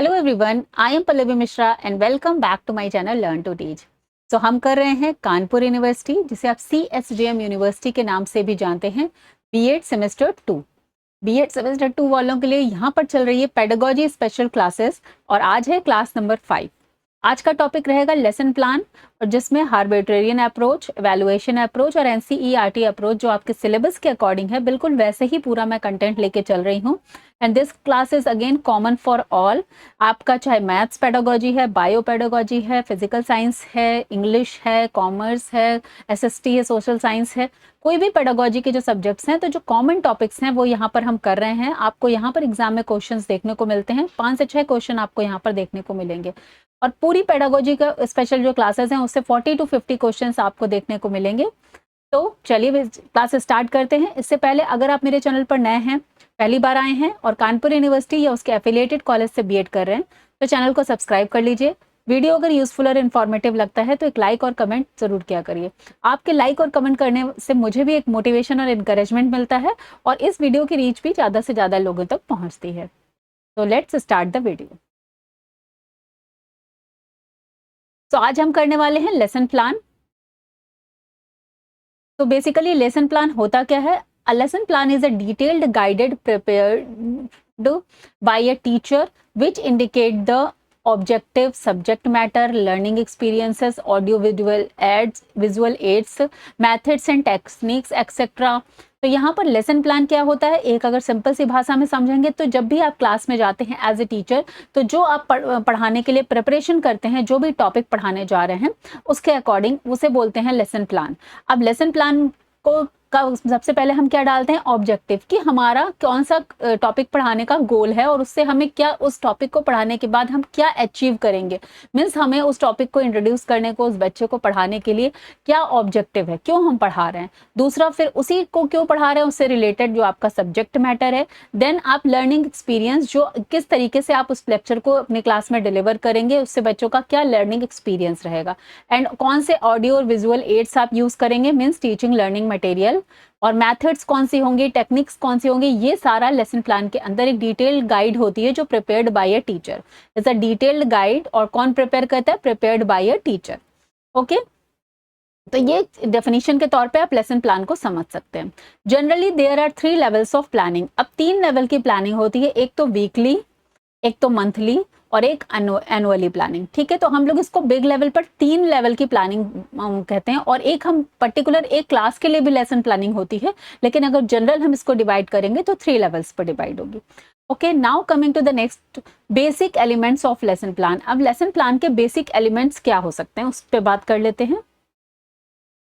Hello everyone, I am Pallavi Mishra and welcome back to my channel learn to teach. So हम कर रहे हैं Kanpur university, जिसे आप CSJM यूनिवर्सिटी के नाम से भी जानते हैं, बीएड सेमेस्टर 2। बीएड सेमेस्टर 2 वालों के लिए यहाँ पर चल रही है पेडागोजी स्पेशल क्लासेस और आज है क्लास नंबर 5। आज का टॉपिक रहेगा लेसन प्लान, और जिसमें हार्बिट्रेरियन अप्रोच, एवेलुएशन अप्रोच और NCERT अप्रोच जो आपके सिलेबस के अकॉर्डिंग है, बिल्कुल वैसे ही पूरा मैं कंटेंट लेके चल रही हूँ। And this class is again common for all. आपका चाहे मैथ्स पेडागोजी है, बायो पेडागोजी है, फिजिकल साइंस है, इंग्लिश है, कॉमर्स है, SST है, सोशल साइंस है, कोई भी पेडागोजी के जो सब्जेक्ट्स हैं, तो जो कॉमन टॉपिक्स हैं वो यहाँ पर हम कर रहे हैं। आपको यहाँ पर एग्जाम में क्वेश्चंस देखने को मिलते हैं, 5 से 6 क्वेश्चन आपको यहाँ पर देखने को मिलेंगे। और पूरी पेडागोजी का स्पेशल जो क्लासेस हैं उससे 40 to 50 क्वेश्चंस आपको देखने को मिलेंगे। तो चलिए क्लास स्टार्ट करते हैं। इससे पहले अगर आप मेरे चैनल पर नए हैं, पहली बार आए हैं और कानपुर यूनिवर्सिटी या उसके एफिलिएटेड कॉलेज से बीएड कर रहे हैं, तो चैनल को सब्सक्राइब कर लीजिए। वीडियो अगर यूजफुल और इन्फॉर्मेटिव लगता है तो एक लाइक और कमेंट जरूर किया करिए। आपके लाइक और कमेंट करने से मुझे भी एक मोटिवेशन और इंकरेजमेंट मिलता है और इस वीडियो की रीच भी ज़्यादा से ज़्यादा लोगों तक पहुँचती है। तो लेट्स स्टार्ट द वीडियो। तो आज हम करने वाले हैं लेसन प्लान। तो बेसिकली लेसन प्लान होता क्या है? A lesson plan is a detailed guided prepared by a teacher which indicate the objective, subject matter, learning experiences, audio visual aids, visual aids, methods and techniques etcetera. तो यहाँ पर lesson plan क्या होता है, एक अगर सिंपल सी भाषा में समझेंगे तो जब भी आप क्लास में जाते हैं एज ए टीचर, तो जो आप पढ़ाने के लिए प्रिपरेशन करते हैं, जो भी टॉपिक पढ़ाने जा रहे हैं उसके अकॉर्डिंग उसे बोलते हैं लेसन प्लान। अब लेसन प्लान को का सबसे पहले हम क्या डालते हैं, ऑब्जेक्टिव, कि हमारा कौन सा टॉपिक पढ़ाने का गोल है और उससे हमें क्या, उस टॉपिक को पढ़ाने के बाद हम क्या अचीव करेंगे। मीन्स हमें उस टॉपिक को इंट्रोड्यूस करने को, उस बच्चे को पढ़ाने के लिए क्या ऑब्जेक्टिव है, क्यों हम पढ़ा रहे हैं। दूसरा, फिर उसी को क्यों पढ़ा रहे हैं, उससे रिलेटेड जो आपका सब्जेक्ट मैटर है। देन आप लर्निंग एक्सपीरियंस, जो किस तरीके से आप उस लेक्चर को अपने क्लास में डिलीवर करेंगे, उससे बच्चों का क्या लर्निंग एक्सपीरियंस रहेगा। एंड कौन से ऑडियो और विजुअल एड्स आप यूज करेंगे, मीन्स टीचिंग लर्निंग मटेरियल, और मेथड्स कौन सी होंगी, टेक्निक्स कौन सी होंगी, ये सारा लेसन प्लान के अंदर एक डिटेल्ड गाइड होती है जो prepared by a teacher. It's a detailed guide, और कौन प्रिपेयर करता है, prepared by a teacher. Okay, तो ये डेफिनेशन के तौर पे आप लेसन प्लान को समझ सकते हैं। Generally there are 3 levels of planning. अब 3 लेवल की प्लानिंग होती है, एक तो वीकली, एक तो मंथली और एक एनुअली प्लानिंग। ठीक है, तो हम लोग इसको बिग लेवल पर 3 लेवल की प्लानिंग कहते हैं, और एक हम पर्टिकुलर एक क्लास के लिए भी लेसन प्लानिंग होती है, लेकिन अगर जनरल हम इसको डिवाइड करेंगे तो 3 लेवल्स पर डिवाइड होगी। Okay, now coming to the next, basic elements of lesson plan. अब लेसन प्लान के बेसिक एलिमेंट्स क्या हो सकते हैं उस पर बात कर लेते हैं।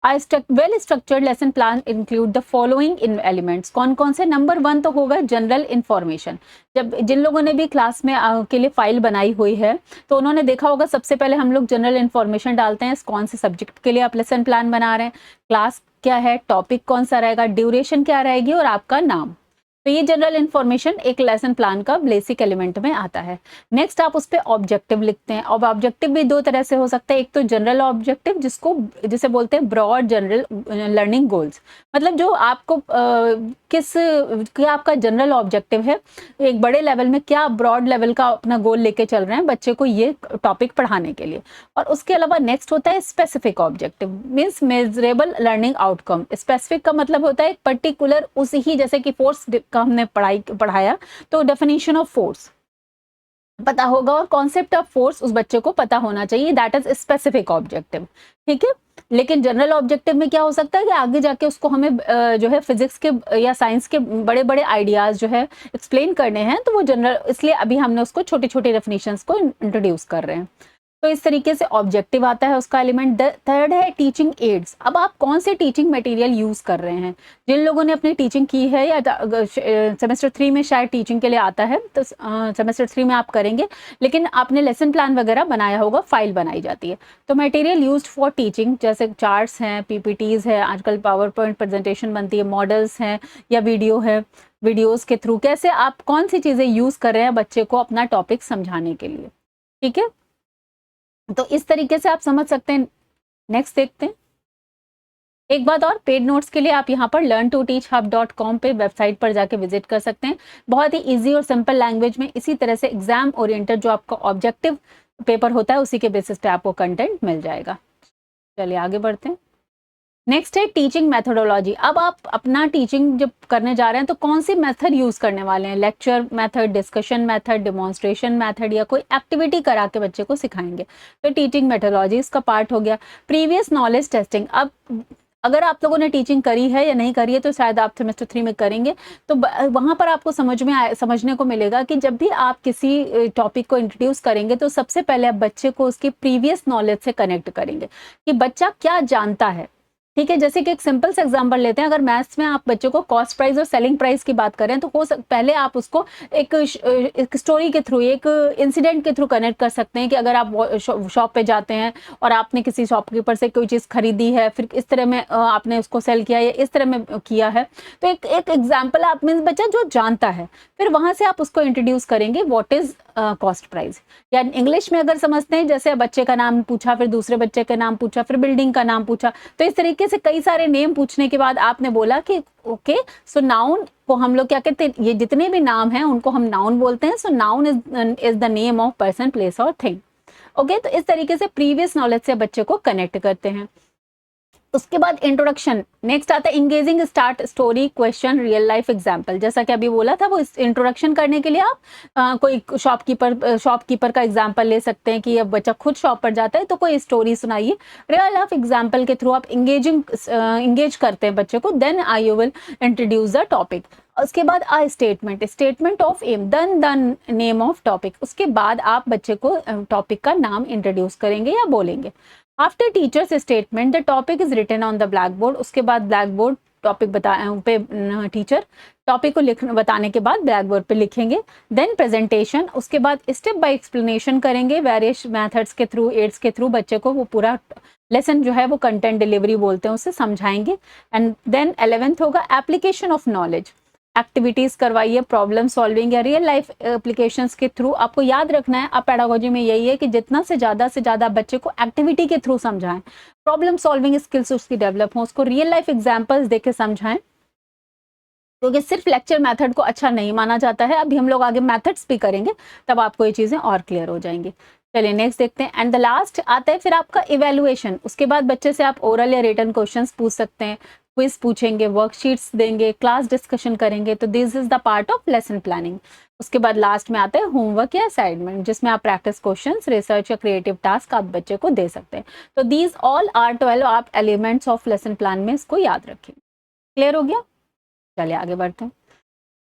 Well structured lesson plan include the following in elements. कौन कौन से? नंबर 1 तो होगा जनरल इन्फॉर्मेशन। जब जिन लोगों ने भी क्लास में के लिए फाइल बनाई हुई है, तो उन्होंने देखा होगा सबसे पहले हम लोग जनरल इन्फॉर्मेशन डालते हैं, कौन से सब्जेक्ट के लिए आप लेसन प्लान बना रहे हैं, क्लास क्या है, टॉपिक कौन सा रहेगा, ड्यूरेशन क्या रहेगी और आपका नाम। तो ये जनरल इन्फॉर्मेशन एक लेसन प्लान का बेसिक एलिमेंट में आता है। नेक्स्ट आप उस पर ऑब्जेक्टिव लिखते हैं। अब ऑब्जेक्टिव भी 2 तरह से हो सकता है, एक तो जनरल ऑब्जेक्टिव, जिसे बोलते हैं ब्रॉड जनरल लर्निंग गोल्स, मतलब जो आपको क्या आपका जनरल ऑब्जेक्टिव है, एक बड़े लेवल में क्या ब्रॉड लेवल का अपना गोल लेके चल रहे हैं बच्चे को ये टॉपिक पढ़ाने के लिए। और उसके अलावा नेक्स्ट होता है specific objective, means measurable learning outcome. Specific का मतलब होता है पर्टिकुलर, उसी ही जैसे कि फोर्स का हमने पढ़ाया, तो डेफिनेशन ऑफ फोर्स पता होगा और कॉन्सेप्ट ऑफ फोर्स उस बच्चे को पता होना चाहिए, दैट इज स्पेसिफिक ऑब्जेक्टिव। ठीक है, लेकिन जनरल ऑब्जेक्टिव में क्या हो सकता है कि आगे जाके उसको हमें जो है फिजिक्स के या साइंस के बड़े बड़े आइडियाज जो है एक्सप्लेन करने हैं, तो वो जनरल, इसलिए अभी हमने उसको छोटे छोटे डेफिनेशंस को इंट्रोड्यूस कर रहे हैं। तो इस तरीके से ऑब्जेक्टिव आता है उसका एलिमेंट। थर्ड है टीचिंग एड्स। अब आप कौन से टीचिंग मटेरियल यूज कर रहे हैं। जिन लोगों ने अपनी टीचिंग की है या सेमेस्टर 3 में शायद टीचिंग के लिए आता है, तो सेमेस्टर 3 में आप करेंगे, लेकिन आपने लेसन प्लान वगैरह बनाया होगा, फाइल बनाई जाती है। तो मटेरियल यूज्ड फॉर टीचिंग जैसे चार्ट्स हैं, PPTs है, आजकल पावर पॉइंट प्रेजेंटेशन बनती है, मॉडल्स हैं या वीडियो है, वीडियोस के थ्रू कैसे आप कौन सी चीजें यूज कर रहे हैं बच्चे को अपना टॉपिक समझाने के लिए। ठीक है, तो इस तरीके से आप समझ सकते हैं। नेक्स्ट देखते हैं। एक बात और, पेड नोट्स के लिए आप यहाँ पर learn2teachhub.com पे वेबसाइट पर जाके विजिट कर सकते हैं। बहुत ही ईजी और सिंपल लैंग्वेज में इसी तरह से एग्जाम ओरिएंटेड जो आपका ऑब्जेक्टिव पेपर होता है उसी के बेसिस पे आपको कंटेंट मिल जाएगा। चलिए आगे बढ़ते हैं। नेक्स्ट है टीचिंग मेथोडोलॉजी। अब आप अपना टीचिंग जब करने जा रहे हैं तो कौन सी मेथड यूज करने वाले हैं, lecture method, discussion method, demonstration method या कोई एक्टिविटी करा के बच्चे को सिखाएंगे। तो टीचिंग मेथोडोलॉजी इसका पार्ट हो गया। प्रीवियस नॉलेज टेस्टिंग, अब अगर आप लोगों ने टीचिंग करी है या नहीं करी है तो शायद आप सेमेस्टर 3 में करेंगे, तो वहां पर आपको समझने को मिलेगा कि जब भी आप किसी टॉपिक को इंट्रोड्यूस करेंगे तो सबसे पहले आप बच्चे को उसकी प्रीवियस नॉलेज से कनेक्ट करेंगे कि बच्चा क्या जानता है। ठीक है, जैसे कि एक सिंपल से एग्जांपल लेते हैं, अगर मैथ्स में आप बच्चों को कॉस्ट प्राइस और सेलिंग प्राइस की बात करें तो पहले आप उसको एक स्टोरी के थ्रू, एक इंसिडेंट के थ्रू कनेक्ट कर सकते हैं कि अगर आप शॉप पे जाते हैं और आपने किसी शॉपकीपर से कोई चीज़ खरीदी है, फिर इस तरह में आपने उसको सेल किया या इस तरह में किया है, तो एक एग्जाम्पल आप मीन्स बच्चा जो जानता है, फिर वहां से आप उसको इंट्रोड्यूस करेंगे व्हाट इज कॉस्ट प्राइस। या इंग्लिश में अगर समझते हैं, जैसे बच्चे का नाम पूछा, फिर दूसरे बच्चे का नाम पूछा, फिर बिल्डिंग का नाम पूछा, तो इस तरीके से कई सारे नेम पूछने के बाद आपने बोला कि ओके, सो नाउन को हम लोग क्या कहते हैं, ये जितने भी नाम हैं उनको हम नाउन बोलते हैं। So noun is the name of person, place और थिंग। ओके, तो इस तरीके से प्रीवियस नॉलेज से बच्चे को कनेक्ट करते हैं। उसके बाद इंट्रोडक्शन, नेक्स्ट आता है engaging start story question real life example. जैसा कि अभी बोला था, वो इंट्रोडक्शन करने के लिए आप कोई शॉपकीपर का एग्जांपल ले सकते हैं कि अब बच्चा खुद शॉप पर जाता है तो कोई स्टोरी सुनाइए। रियल लाइफ एग्जांपल के थ्रू आप इंगेज करते हैं बच्चे को, then I you will introduce the topic. उसके बाद statement of aim, the name of topic. उसके बाद आप बच्चे को टॉपिक का नाम इंट्रोड्यूस करेंगे या बोलेंगे। After teacher's statement the topic is written on the blackboard. उसके बाद ब्लैक बोर्ड टॉपिक पे टीचर टॉपिक को बताने के बाद ब्लैक बोर्ड पे लिखेंगे। देन प्रेजेंटेशन, उसके बाद स्टेप बाय एक्सप्लेनेशन करेंगे वेरियस मेथड्स के थ्रू, एड्स के थ्रू बच्चे को वो पूरा लेसन जो है वो कंटेंट डिलीवरी बोलते हैं उससे समझाएंगे। एंड देन 11th होगा एप्लीकेशन ऑफ नॉलेज। एक्टिविटीज करवाइए, प्रॉब्लम सॉल्विंग या रियल लाइफ एप्लीकेशंस के थ्रू। आपको याद रखना है, आप पेडागोजी में यही है कि जितना से ज़्यादा बच्चे को एक्टिविटी के थ्रू समझाएं, प्रॉब्लम सॉल्विंग स्किल्स उसकी डेवलप हो, उसको रियल लाइफ एग्जांपल्स देके समझाएं, क्योंकि सिर्फ लेक्चर मेथड को अच्छा नहीं माना जाता है। अभी हम लोग आगे मेथड्स भी करेंगे, तब आपको ये चीज़ें और क्लियर हो जाएंगी। चलिए नेक्स्ट देखते हैं। एंड द लास्ट आता है फिर आपका इवेल्युएशन। उसके बाद बच्चे से आप ओरल या रिटन क्वेश्चंस पूछ सकते हैं, क्विज पूछेंगे, वर्कशीट्स देंगे, क्लास डिस्कशन करेंगे। तो this is the part of lesson planning. उसके बाद लास्ट में आता है होमवर्क या असाइनमेंट, जिसमें आप प्रैक्टिस क्वेश्चंस, रिसर्च या क्रिएटिव टास्क आप बच्चे को दे सकते हैं। तो दीज ऑल आर 12 आप एलिमेंट्स ऑफ लेसन प्लान में इसको याद रखें। क्लियर हो गया? चलिए आगे बढ़ते हैं।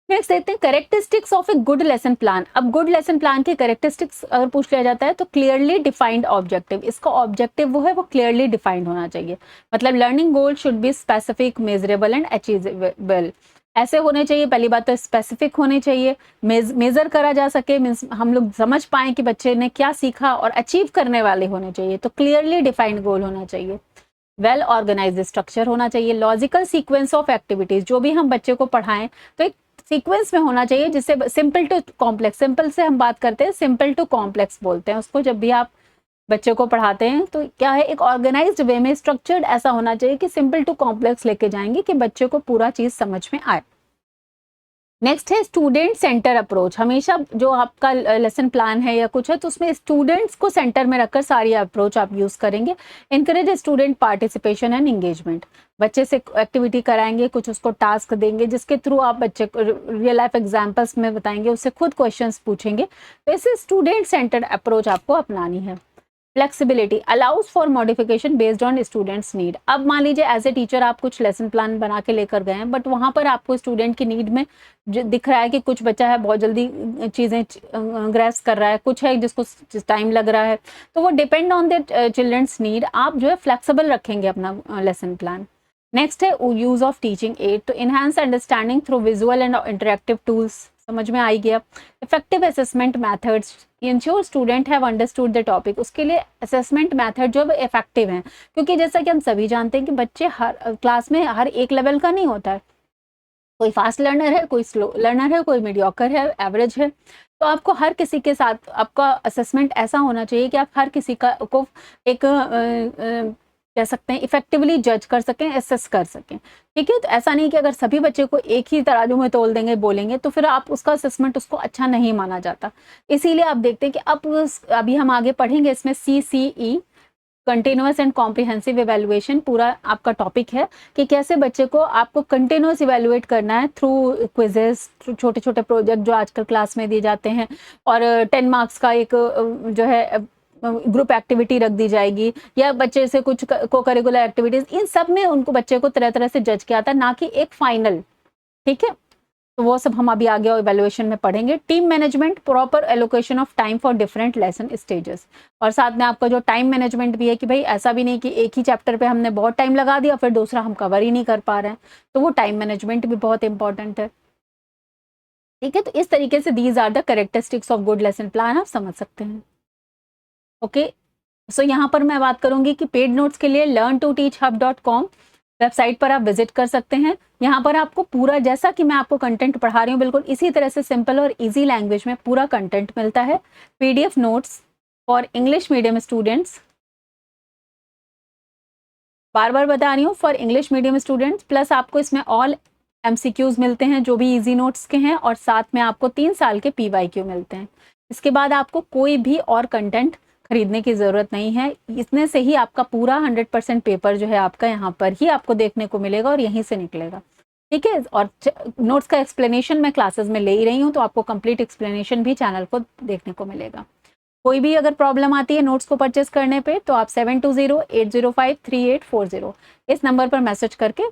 नेक्स्ट देखते हैं characteristics of a good lesson plan. अब गुड लेसन प्लान के कैरेक्टरिस्टिक्स अगर पूछ लिया जाता है तो क्लियरली डिफाइंड ऑब्जेक्टिव, इसका ऑब्जेक्टिव वो है वो क्लियरली डिफाइंड होना चाहिए। मतलब learning goal should be specific, measurable and achievable. ऐसे होने चाहिए, पहली बात तो स्पेसिफिक होने चाहिए, मेजर करा जा सके, मीन्स हम लोग समझ पाए कि बच्चे ने क्या सीखा, और अचीव करने वाले होने चाहिए। तो क्लियरली डिफाइंड गोल होना चाहिए। वेल ऑर्गेनाइज्ड स्ट्रक्चर होना चाहिए। लॉजिकल सीक्वेंस ऑफ एक्टिविटीज, जो भी हम बच्चे को पढ़ाएं तो एक सीक्वेंस में होना चाहिए, जिससे सिंपल टू कॉम्प्लेक्स, सिंपल से हम बात करते हैं, सिंपल टू कॉम्प्लेक्स बोलते हैं उसको। जब भी आप बच्चे को पढ़ाते हैं तो क्या है, एक ऑर्गेनाइज्ड वे में स्ट्रक्चर्ड ऐसा होना चाहिए कि सिंपल टू कॉम्प्लेक्स लेके जाएंगे कि बच्चे को पूरा चीज समझ में आए। नेक्स्ट है स्टूडेंट सेंटर अप्रोच। हमेशा जो आपका लेसन प्लान है या कुछ है तो उसमें स्टूडेंट्स को सेंटर में रखकर सारी अप्रोच आप यूज करेंगे। Encourage student participation and engagement, बच्चे से एक्टिविटी कराएंगे, कुछ उसको टास्क देंगे जिसके थ्रू आप बच्चे को रियल लाइफ एग्जांपल्स में बताएंगे, उससे खुद क्वेश्चंस पूछेंगे। तो ऐसे स्टूडेंट सेंटर्ड अप्रोच आपको अपनानी है। Flexibility allows for modification based on students need. अब मान लीजिए एज ए टीचर आप कुछ लेसन प्लान बना के लेकर गए हैं, बट वहां पर आपको स्टूडेंट की नीड में जो दिख रहा है कि कुछ बच्चा है बहुत जल्दी चीजें ग्रैस्प कर रहा है, कुछ है जिसको टाइम लग रहा है, तो वो depend on the children's need आप जो है फ्लेक्सिबल रखेंगे अपना लेसन प्लान। नेक्स्ट है use of teaching aid to enhance understanding through visual and interactive tools. समझ में आई गया। Effective assessment methods ensure student have understood the topic. उसके लिए असेसमेंट मेथड जो है इफेक्टिव हैं, क्योंकि जैसा कि हम सभी जानते हैं कि बच्चे हर क्लास में हर एक लेवल का नहीं होता है, कोई फास्ट लर्नर है, कोई स्लो लर्नर है, कोई मीडियोकर है, एवरेज है। तो आपको हर किसी के साथ आपका असेसमेंट ऐसा होना चाहिए कि आप हर किसी को एक कह सकते हैं इफेक्टिवली जज कर सकें, एसेस कर सकें। ठीक है, तो ऐसा नहीं कि अगर सभी बच्चे को एक ही तराजू में तोल देंगे, बोलेंगे, तो फिर आप उसका असेसमेंट उसको अच्छा नहीं माना जाता। इसीलिए आप देखते हैं कि अब अभी हम आगे पढ़ेंगे इसमें CCE continuous and comprehensive evaluation पूरा आपका टॉपिक है कि कैसे बच्चे को आपको कंटिन्यूअस इवैल्यूएट करना है थ्रू क्विजेस, थ्रू छोटे छोटे प्रोजेक्ट जो आजकल क्लास में दिए जाते हैं, और 10 मार्क्स का एक जो है ग्रुप एक्टिविटी रख दी जाएगी, या बच्चे से कुछ को करिकुलर एक्टिविटीज, इन सब में उनको बच्चे को तरह तरह से जज किया जाता है, ना कि एक फाइनल। ठीक है, तो वो सब हम अभी आगे इवैल्यूएशन में पढ़ेंगे। Team management, proper allocation of time for different lesson stages, और साथ में आपका जो टाइम मैनेजमेंट भी है कि भाई ऐसा भी नहीं कि एक ही चैप्टर पे हमने बहुत टाइम लगा दिया फिर दूसरा हम कवर ही नहीं कर पा रहे हैं, तो वो टाइम मैनेजमेंट भी बहुत इंपॉर्टेंट है। ठीक है, तो इस तरीके से these are the characteristics of good lesson plan, आप समझ सकते हैं। ओके, सो यहाँ पर मैं बात करूंगी कि पेड नोट्स के लिए learn2teachhub.com वेबसाइट पर आप विजिट कर सकते हैं। यहाँ पर आपको पूरा, जैसा कि मैं आपको कंटेंट पढ़ा रही हूँ, बिल्कुल इसी तरह से सिंपल और इजी लैंग्वेज में पूरा कंटेंट मिलता है। PDF notes for English medium students, बार बार बता रही हूँ, for English medium students, plus आपको इसमें ऑल MCQs मिलते हैं जो भी इजी नोट्स के हैं, और साथ में आपको 3 साल के PYQ मिलते हैं। इसके बाद आपको कोई भी और कंटेंट खरीदने की ज़रूरत नहीं है, इसमें से ही आपका पूरा 100% पेपर जो है आपका यहाँ पर ही आपको देखने को मिलेगा और यहीं से निकलेगा। ठीक है, और नोट्स का एक्सप्लेनेशन मैं क्लासेस में ले ही रही हूँ, तो आपको कंप्लीट एक्सप्लेनेशन भी चैनल को देखने को मिलेगा। कोई भी अगर प्रॉब्लम आती है नोट्स को परचेस करने पे, तो आप 7208053840 इस नंबर पर मैसेज करके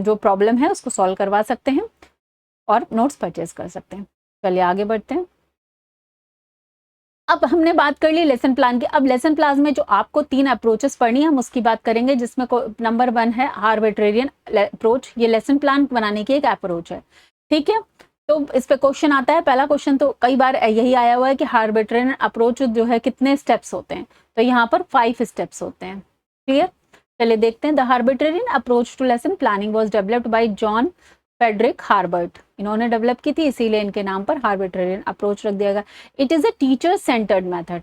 जो प्रॉब्लम है उसको सॉल्व करवा सकते हैं और नोट्स परचेस कर सकते हैं। चलिए आगे बढ़ते हैं। अब हमने बात कर ली लेसन प्लान की। अब लेसन प्लान में जो आपको 3 अप्रोचेस पढ़नी है हम उसकी बात करेंगे, जिसमें नंबर 1 है आर्बिट्रेरियन अप्रोच। ये लेसन प्लान बनाने की एक अप्रोच है। ठीक है, तो इस पे क्वेश्चन आता है। पहला क्वेश्चन तो कई बार यही आया हुआ है कि आर्बिट्रेरियन अप्रोच जो है कितने स्टेप्स होते हैं, तो यहाँ पर 5 स्टेप्स होते हैं। क्लियर, चलिए देखते हैं। The arbitrarian approach to lesson planning was developed by John Frederick Herbart, इन्होंने डेवलप की थी, इसीलिए इनके नाम पर आर्बिट्रेरियन अप्रोच रख दिया गया। It is a teacher centred method,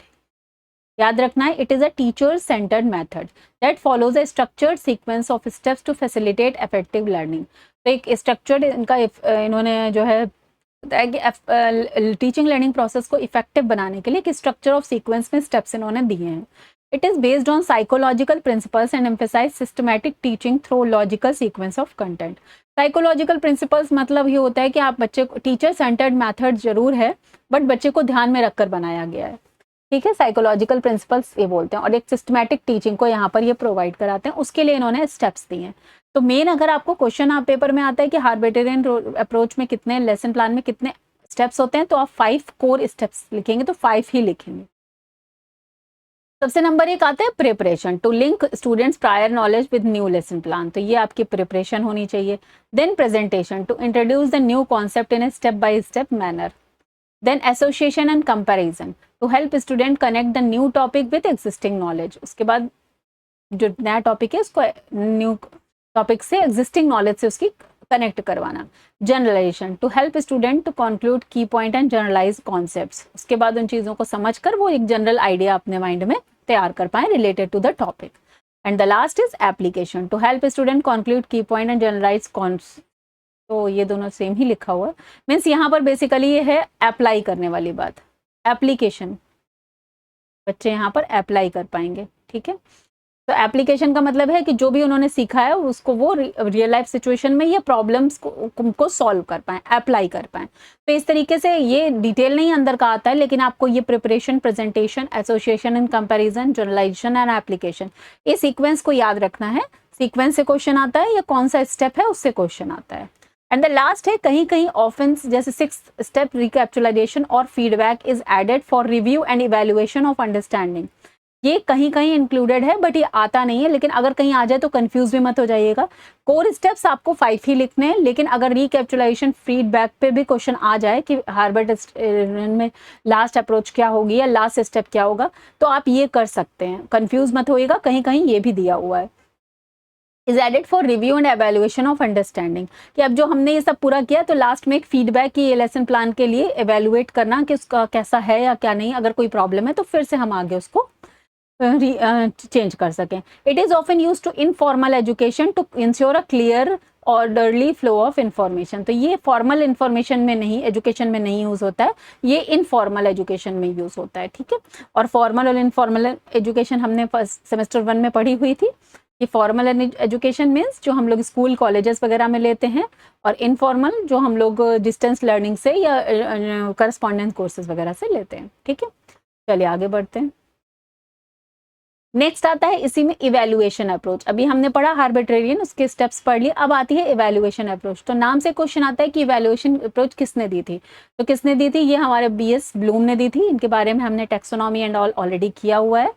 याद रखना है, it is a teacher centred method that follows a structured sequence of steps to facilitate effective learning. तो एक स्ट्रक्चर्ड इनका इन्होंने जो है टीचिंग लर्निंग प्रोसेस को इफेक्टिव बनाने के लिए एक स्ट्रक्चर ऑफ सीक्वेंस में स्टेप्स इन्होंने दिए हैं। It is based on psychological principles and emphasise systematic teaching through logical sequence of content. Psychological principles मतलब ये होता है कि आप बच्चे को, टीचर सेंटर्ड मेथड जरूर है बट बच्चे को ध्यान में रखकर बनाया गया है। ठीक है, साइकोलॉजिकल प्रिंसिपल्स ये बोलते हैं, और एक सिस्टमैटिक टीचिंग को यहाँ पर ये प्रोवाइड कराते हैं, उसके लिए इन्होंने स्टेप्स दिए हैं। तो मेन अगर आपको क्वेश्चन आप पेपर में आता है कि आर्बिट्रेरियन अप्रोच में कितने, लेसन प्लान में कितने स्टेप्स होते हैं, तो आप 5 कोर स्टेप्स लिखेंगे, तो 5 ही लिखेंगे। सबसे नंबर 1 आता है preparation, to link students prior knowledge with new lesson plan, तो ये आपकी प्रिपरेशन होनी चाहिए। Then presentation, to introduce the new concept in a step by step manner. Then association and comparison, to help student connect the new topic with existing knowledge, उसके बाद जो नया टॉपिक है उसको न्यू टॉपिक से एग्जिस्टिंग नॉलेज से उसकी कनेक्ट करवाना। Generalisation, to help student to conclude key point and generalise concepts, उसके बाद उन चीज़ों को समझकर वो एक जनरल आइडिया अपने माइंड में तैयार कर पाए related to the topic. And the last is application, to help student conclude key point and generalise concept. तो ये दोनों सेम ही लिखा हुआ है, मीन्स यहाँ पर बेसिकली ये है अप्लाई करने वाली बात, एप्लीकेशन, बच्चे यहाँ पर अप्लाई कर पाएंगे। ठीक है, तो एप्लीकेशन का मतलब है कि जो भी उन्होंने सीखा है उसको वो रियल लाइफ सिचुएशन में या प्रॉब्लम्स को सॉल्व कर पाएं, अप्लाई कर पाएं। तो इस तरीके से ये डिटेल नहीं अंदर का आता है, लेकिन आपको ये preparation, presentation, association and comparison, generalization and application, ये सीक्वेंस को याद रखना है। सीक्वेंस से क्वेश्चन आता है या कौन सा स्टेप है उससे क्वेश्चन आता है। एंड द लास्ट है कहीं कहीं ऑफन, जैसे 6th स्टेप रिकैप्चुलाइजेशन और feedback is added for review and evaluation of understanding. ये कहीं कहीं इंक्लूडेड है बट ये आता नहीं है, लेकिन अगर कहीं आ जाए तो कंफ्यूज भी मत हो जाइएगा। कोर स्टेप्स आपको 5 ही लिखने हैं, लेकिन अगर रिकैप्चुलाइजेशन फीडबैक पे भी क्वेश्चन आ जाए कि हार्बर्ट में लास्ट अप्रोच क्या होगी या लास्ट स्टेप क्या होगा, तो आप ये कर सकते हैं, कंफ्यूज मत होइएगा, कहीं कहीं ये भी दिया हुआ है। Is added for review and evaluation of understanding, कि अब जो हमने ये सब पूरा किया तो लास्ट में एक फीडबैक की ये लेसन प्लान के लिए एवेल्युएट करना कि उसका कैसा है या क्या नहीं, अगर कोई प्रॉब्लम है तो फिर से हम आगे उसको चेंज कर सकें। It is often use to informal education to ensure a clear orderly flow of information. तो ये फॉर्मल इंफॉर्मेशन में नहीं, एजुकेशन में नहीं यूज़ होता है, ये इनफॉर्मल एजुकेशन में यूज़ होता है, ठीक है। और फॉर्मल और इनफॉर्मल एजुकेशन हमने फर्स्ट सेमेस्टर 1 में पढ़ी हुई थी। ये फॉर्मल एजुकेशन मीन्स जो हम लोग स्कूल कॉलेजेस वगैरह में लेते हैं, और इनफॉर्मल जो हम लोग डिस्टेंस लर्निंग से या करस्पॉन्डेंस कोर्सेज वगैरह से लेते हैं, ठीक है। चलिए आगे बढ़ते हैं। नेक्स्ट आता है इसी में इवैल्यूएशन अप्रोच। अभी हमने पढ़ा आर्बिट्रेरियन, उसके स्टेप्स पढ़ लिए, अब आती है इवैल्यूएशन अप्रोच। तो नाम से क्वेश्चन आता है कि इवैल्यूएशन अप्रोच किसने दी थी। तो किसने दी थी, ये हमारे BS ब्लूम ने दी थी। इनके बारे में हमने टेक्सोनॉमी एंड ऑल ऑलरेडी किया हुआ है,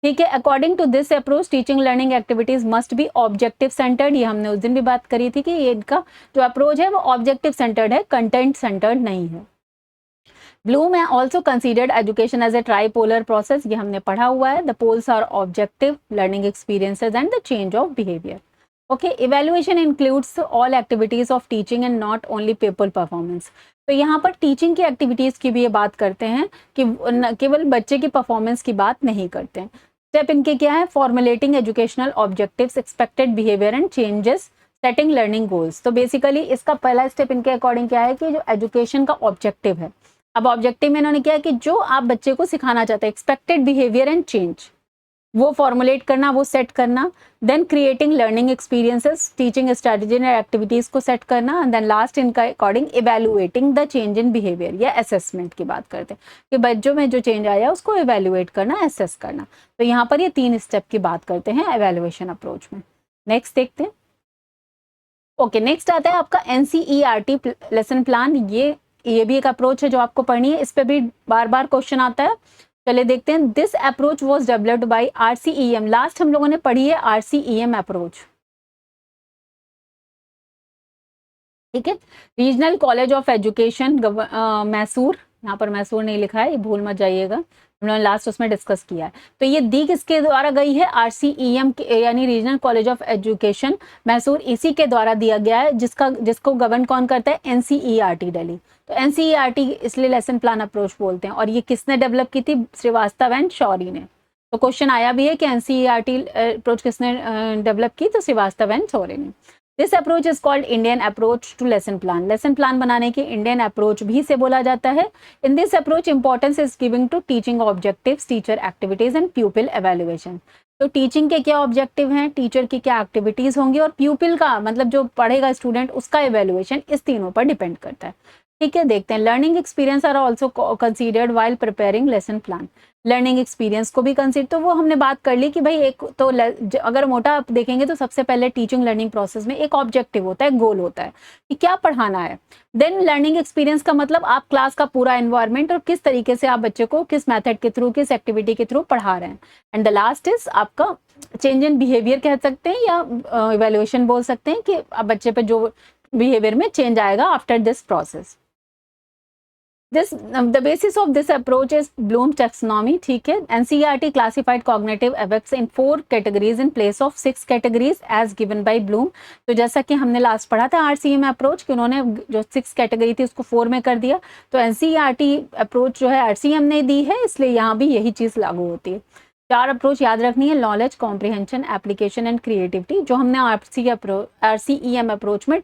ठीक है। According to this approach teaching learning activities must be objective centred. ये हमने उस दिन भी बात करी थी कि ये इनका जो अप्रोच है वो ऑब्जेक्टिव सेंटर्ड है, कंटेंट सेंटर्ड नहीं है। Bloom also considered education as a tripolar process. ये हमने पढ़ा हुआ है। The poles are objective learning experiences and the change of behavior. Okay, evaluation includes all activities of teaching and not only people performance. तो यहाँ पर teaching की activities की भी ये बात करते हैं कि केवल बच्चे की परफॉर्मेंस की बात नहीं करते हैं। स्टेप इनके क्या है, formulating educational objectives, expected behaviour and changes, setting learning goals. तो बेसिकली इसका पहला स्टेप इनके अकॉर्डिंग क्या है कि जो एजुकेशन का ऑब्जेक्टिव है, अब ऑब्जेक्टिव में इन्होंने क्या है कि जो आप बच्चे को सिखाना चाहते हैं, एक्सपेक्टेड बिहेवियर एंड चेंज, वो फॉर्मुलेट करना, वो सेट करना। Then creating learning experiences, teaching strategy and activities को सेट करना। एंड देन लास्ट इनका according evaluating the change in behaviour या असेसमेंट की बात करते हैं कि बच्चों में जो चेंज आया उसको इवैल्यूएट करना, असेस करना। तो यहाँ पर ये 3 स्टेप की बात करते हैं इवैल्यूएशन अप्रोच में। नेक्स्ट देखते हैं। ओके, नेक्स्ट आता है आपका NCERT लेसन प्लान। ये भी एक अप्रोच है जो आपको पढ़नी है, इस पे भी बार बार क्वेश्चन आता है। चलिए देखते हैं। This approach was developed bye RCEM। Last हम लोगों ने पढ़ी है RCEM अप्रोच, ठीक है। Regional college of education Mysore, यहाँ पर मैसूर नहीं लिखा है, ये भूल मत जाइएगा, हम लोगों ने लास्ट उसमें डिस्कस किया है। तो ये दी किसके द्वारा गई है, RCEM यानी regional college of education Mysore, इसी के द्वारा दिया गया है, जिसको गवर्न कौन करता है, NCERT दिल्ली। तो NCERT इसलिए लेसन प्लान अप्रोच बोलते हैं। और ये किसने डेवलप की थी, श्रीवास्तव एंड शौरी ने। तो क्वेश्चन आया भी है कि NCERT अप्रोच किसने डेवलप की, तो श्रीवास्तव एंड शौरी ने। This approach is called Indian approach to lesson plan. Lesson plan बनाने की इंडियन अप्रोच भी से बोला जाता है। In this approach importance is giving to teaching objectives, teacher activities and pupil evaluation. तो टीचिंग के क्या ऑब्जेक्टिव हैं, टीचर की क्या एक्टिविटीज होंगी, और प्यूपिल का मतलब जो पढ़ेगा स्टूडेंट उसका एवेल्युएशन, इस तीनों पर डिपेंड करता है, ठीक है। देखते हैं। Learning experience are also considered while preparing lesson plan. Learning experience को भी कंसीडर, तो वो हमने बात कर ली कि भाई एक तो अगर मोटा आप देखेंगे तो सबसे पहले टीचिंग लर्निंग प्रोसेस में एक ऑब्जेक्टिव होता है, गोल होता है कि क्या पढ़ाना है। देन लर्निंग एक्सपीरियंस का मतलब आप क्लास का पूरा एनवायरनमेंट और किस तरीके से आप बच्चे को किस मेथड के थ्रू, किस एक्टिविटी के थ्रू पढ़ा रहे हैं। एंड द लास्ट इज आपका चेंज इन बिहेवियर कह सकते हैं या इवैल्यूएशन बोल सकते हैं कि अब बच्चे पे जो बिहेवियर में चेंज आएगा after this process. The basis of this approach is Bloom's taxonomy, ठीक है। NCERT classified cognitive effects in 4 categories in place of 6 categories as given by Bloom। तो जैसा कि हमने लास्ट पढ़ा था RCEM अप्रोच कि उन्होंने जो 6 कैटेगरी थी उसको 4 में कर दिया। तो NCERT अप्रोच जो है RCEM ने दी है, इसलिए यहाँ भी यही चीज़ लागू होती है। 4 अप्रोच याद रखनी है, knowledge, comprehension, application and creativity, जो हमने RCEM अप्रोच में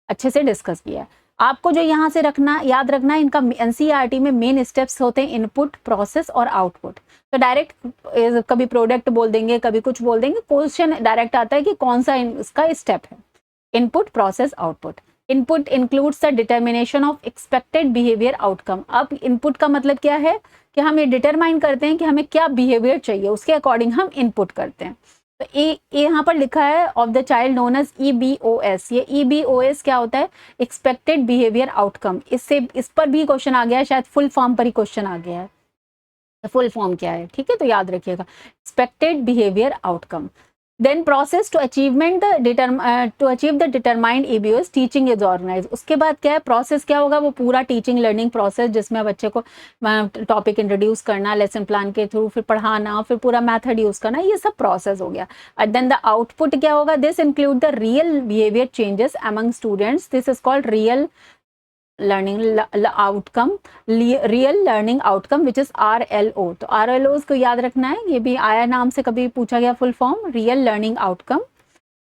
अच्छे से डिस्कस किया है। आपको जो यहाँ से याद रखना है, इनका NCERT में मेन स्टेप्स होते हैं इनपुट, प्रोसेस और आउटपुट। तो डायरेक्ट कभी प्रोडक्ट बोल देंगे, कभी कुछ बोल देंगे, क्वेश्चन डायरेक्ट आता है कि कौन सा इसका स्टेप है, input, process, output. Input includes the determination of expected behaviour outcome. अब इनपुट का मतलब क्या है कि हम ये डिटरमाइन करते हैं कि हमें क्या बिहेवियर चाहिए, उसके अकॉर्डिंग हम इनपुट करते हैं। तो ये यहाँ पर लिखा है of the child known as EBOS। ये EBOS क्या होता है, एक्सपेक्टेड बिहेवियर आउटकम। इस पर भी क्वेश्चन आ गया है, शायद फुल फॉर्म पर ही क्वेश्चन आ गया है। फुल फॉर्म क्या है, ठीक है, तो याद रखिएगा expected behaviour outcome. Then process to achieve the determined EBOS, teaching is organise. उसके बाद क्या है, प्रोसेस क्या होगा, वो पूरा टीचिंग लर्निंग प्रोसेस जिसमें बच्चे को टॉपिक इंट्रोड्यूस करना, लेसन प्लान के थ्रू फिर पढ़ाना, फिर पूरा मेथड यूज करना, ये सब प्रोसेस हो गया। एंड देन द आउटपुट क्या होगा, this include the real behaviour changes among students, this is called real learning outcome, real learning outcome which is RLO। तो RLO को याद रखना है, ये भी आया नाम से कभी पूछा गया full form, real learning outcome.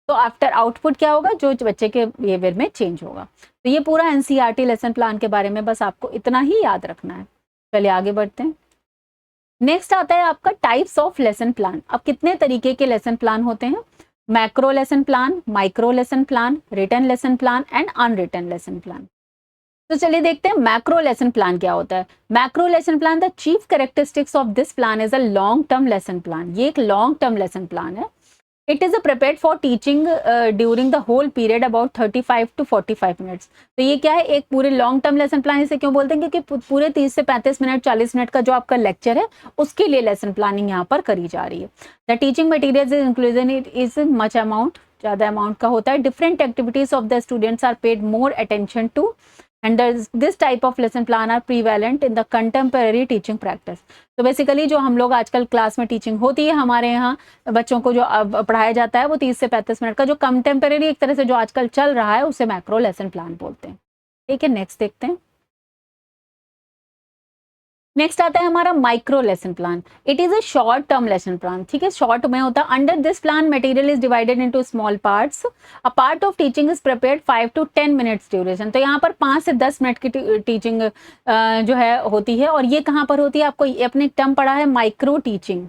तो आफ्टर आउटपुट क्या होगा, जो बच्चे के बिहेवियर में चेंज होगा। तो ये पूरा NCERT लेसन प्लान के बारे में बस आपको इतना ही याद रखना है। चलिए आगे बढ़ते हैं। नेक्स्ट आता है आपका टाइप्स ऑफ लेसन प्लान। अब कितने तरीके के लेसन प्लान होते हैं, macro lesson plan, micro lesson plan, written lesson plan and unwritten lesson plan. तो चलिए देखते हैं मैक्रो लेसन प्लान क्या होता है। Macro lesson plan, the chief characteristics of this plan is a long term lesson plan. ये एक long term lesson plan है। It is prepared for teaching during the whole period about 35 to 45 minutes. तो ये क्या है, एक पूरे long term lesson plan इसे क्यों बोलते हैं, क्योंकि पूरे 30 से 35 मिनट 40 मिनट का जो आपका लेक्चर है उसके लिए लेसन प्लानिंग यहाँ पर करी जा रही है। The teaching material inclusion is much amount, ज़्यादा अमाउंट का होता है। Different activities of the students are paid more attention to and this type of lesson plan are prevalent in the contemporary teaching practice। तो basically जो हम लोग आजकल class में टीचिंग होती है हमारे यहाँ बच्चों को जो पढ़ाया जाता है वो 30 से 35 मिनट का जो कंटेम्परेरी एक तरह से जो आजकल चल रहा है उसे मैक्रो लेसन प्लान बोलते हैं। ठीक है, नेक्स्ट देखते हैं। नेक्स्ट आता है हमारा micro lesson plan. It is a short term lesson plan. ठीक है, शॉर्ट में होता है। Under this plan material is divided into small parts. A part of teaching is prepared 5 to 10 minutes duration. तो यहाँ पर 5 से 10 मिनट की टीचिंग जो है होती है। और ये कहाँ पर होती है, आपको अपने टर्म पढ़ा है माइक्रो टीचिंग।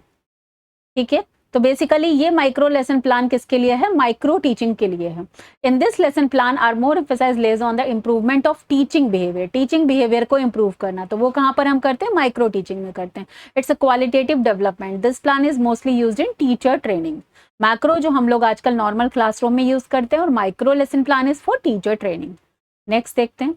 ठीक है, तो बेसिकली ये माइक्रो लेसन प्लान किसके लिए है, माइक्रो टीचिंग के लिए है। In this lesson plan are more emphasise lays on the improvement of teaching behaviour. Teaching behaviour को इम्प्रूव करना, तो वो कहाँ पर हम करते हैं, माइक्रो टीचिंग में करते हैं। It's a qualitative development. This plan is mostly used in teacher training. Macro जो हम लोग आजकल नॉर्मल क्लासरूम में यूज करते हैं और micro lesson plan is for teacher training. Next देखते हैं।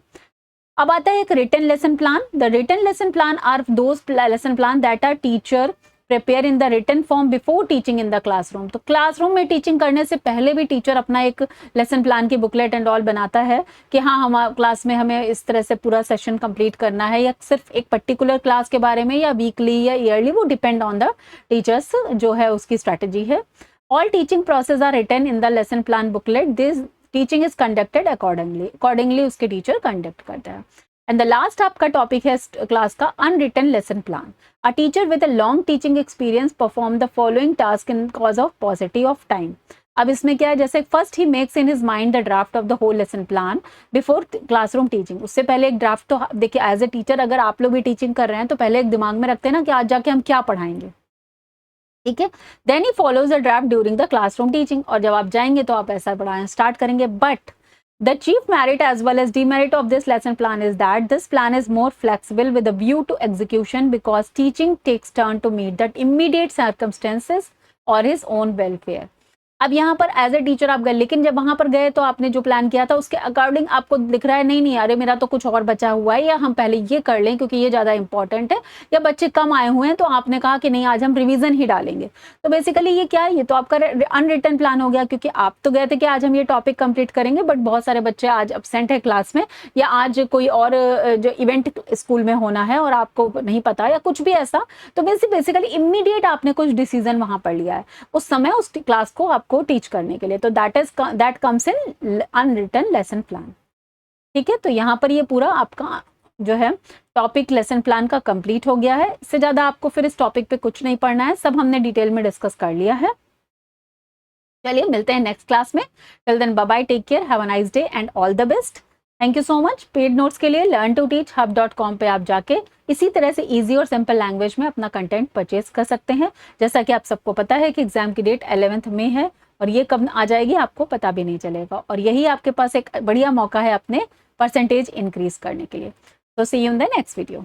अब आता है एक written lesson plan. The written lesson plan are those lesson plan that are teacher prepare in the written form before teaching in the classroom. तो classroom में teaching करने से पहले भी टीचर अपना एक लेसन प्लान की बुकलेट एंड ऑल बनाता है कि हाँ हमारे क्लास में हमें इस तरह से पूरा सेशन कंप्लीट करना है, या सिर्फ एक पर्टिकुलर क्लास के बारे में, या वीकली या ईयरली, वो डिपेंड ऑन द टीचर्स जो है उसकी स्ट्रैटेजी है। All teaching process are written in the lesson plan booklet. This teaching is conducted accordingly उसके टीचर कंडक्ट करता है। एंड द लास्ट आपका टॉपिक है क्लास का unwritten lesson plan. A teacher with a long teaching experience perform the following task in cause of positive of time. अब इसमें क्या है, जैसे first he makes in his mind the draft of the whole lesson plan before classroom teaching. उससे पहले एक draft, तो देखिए एज ए टीचर अगर आप लोग भी टीचिंग कर रहे हैं तो पहले एक दिमाग में रखते हैं ना कि आज जाके हम क्या पढ़ाएंगे। ठीक है, then he follows the draft during the classroom teaching. और जब आप जाएंगे तो आप ऐसा पढ़ाना स्टार्ट करेंगे। But the chief merit as well as demerit of this lesson plan is that this plan is more flexible with a view to execution because teaching takes turn to meet that immediate circumstances or his own welfare। अब यहाँ पर as a teacher आप गए, लेकिन जब वहां पर गए तो आपने जो प्लान किया था उसके अकॉर्डिंग आपको दिख रहा है नहीं अरे मेरा तो कुछ और बचा हुआ है, या हम पहले ये कर लें क्योंकि ये ज़्यादा इंपॉर्टेंट है, या बच्चे कम आए हुए हैं तो आपने कहा कि नहीं आज हम रिवीजन ही डालेंगे। तो बेसिकली ये क्या है, ये तो आपका अनरिटन प्लान हो गया, क्योंकि आप तो गए थे कि आज हम ये टॉपिक कंप्लीट करेंगे, बट बहुत सारे बच्चे आज एब्सेंट है क्लास में, या आज कोई और जो इवेंट स्कूल में होना है और आपको नहीं पता, या कुछ भी ऐसा। तो बेसिकली इमीडिएट आपने कुछ डिसीजन वहां पर लिया है उस समय उस क्लास को आपको टीच करने के लिए। तो that comes in unwritten lesson plan. ठीक है, तो यहाँ पर ये पूरा आपका जो है टॉपिक लेसन प्लान का कंप्लीट हो गया है। इससे ज्यादा आपको फिर इस टॉपिक पे कुछ नहीं पढ़ना है, सब हमने डिटेल में डिस्कस कर लिया है। चलिए मिलते हैं नेक्स्ट क्लास में। Till then bye bye, take care, have a nice day and all the best. Thank you so much. Paid notes के लिए learn2teachhub.com पे आप जाके इसी तरह से इजी और सिंपल लैंग्वेज में अपना कंटेंट परचेज कर सकते हैं। जैसा कि आप सबको पता है कि एग्जाम की डेट 11th में है और ये कब आ जाएगी आपको पता भी नहीं चलेगा, और यही आपके पास एक बढ़िया मौका है अपने परसेंटेज इंक्रीज करने के लिए। तो see you in the next video.